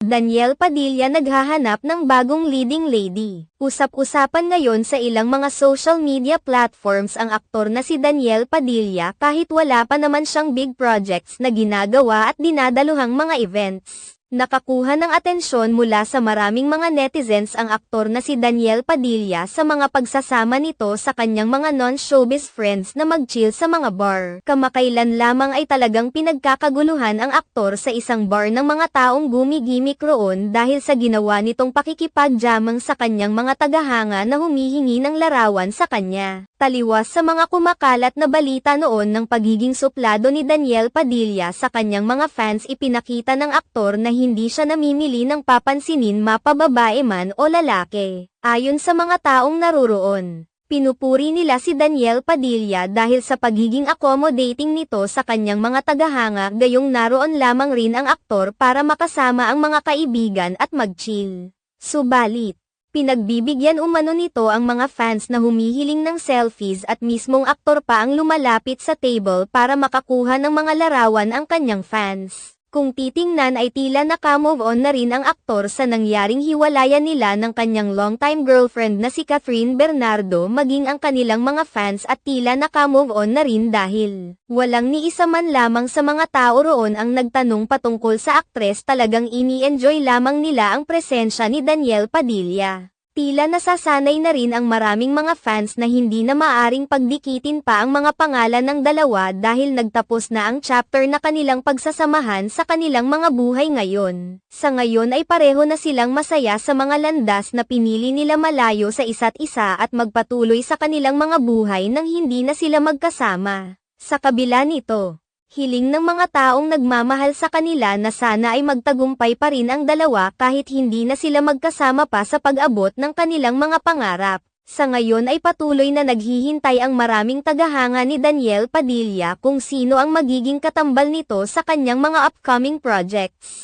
Danielle Padilla naghahanap ng bagong leading lady. Usap-usapan ngayon sa ilang mga social media platforms ang aktor na si Danielle Padilla kahit wala pa naman siyang big projects na ginagawa at dinadaluhang mga events. Nakakuha ng atensyon mula sa maraming mga netizens ang aktor na si Danielle Padilla sa mga pagsasama nito sa kanyang mga non-showbiz friends na mag-chill sa mga bar. Kamakailan lamang ay talagang pinagkakaguluhan ang aktor sa isang bar ng mga taong gumigimik roon dahil sa ginawa nitong pakikipagjamang sa kanyang mga tagahanga na humihingi ng larawan sa kanya. Taliwas sa mga kumakalat na balita noon ng pagiging suplado ni Danielle Padilla sa kanyang mga fans, ipinakita ng aktor na hindi siya namimili ng papansinin mapababae man o lalaki. Ayon sa mga taong naroroon, pinupuri nila si Danielle Padilla dahil sa pagiging accommodating nito sa kanyang mga tagahanga, gayong naroon lamang rin ang aktor para makasama ang mga kaibigan at mag-chill. Subalit, pinagbibigyan umano nito ang mga fans na humihiling ng selfies at mismong aktor pa ang lumalapit sa table para makakuha ng mga larawan ang kanyang fans. Kung titingnan ay tila naka-move on na rin ang aktor sa nangyaring hiwalayan nila ng kanyang longtime girlfriend na si Catherine Bernardo, maging ang kanilang mga fans at tila naka-move on na rin dahil walang ni isa man lamang sa mga tao roon ang nagtanong patungkol sa aktres. Talagang ini-enjoy lamang nila ang presensya ni Danielle Padilla. Tila nasasanay na rin ang maraming mga fans na hindi na maaring pagdikitin pa ang mga pangalan ng dalawa dahil nagtapos na ang chapter na kanilang pagsasamahan sa kanilang mga buhay ngayon. Sa ngayon ay pareho na silang masaya sa mga landas na pinili nila malayo sa isa't isa at magpatuloy sa kanilang mga buhay nang hindi na sila magkasama. Sa kabila nito, hiling ng mga taong nagmamahal sa kanila na sana ay magtagumpay pa rin ang dalawa kahit hindi na sila magkasama pa sa pag-abot ng kanilang mga pangarap. Sa ngayon ay patuloy na naghihintay ang maraming tagahanga ni Danielle Padilla kung sino ang magiging katambal nito sa kanyang mga upcoming projects.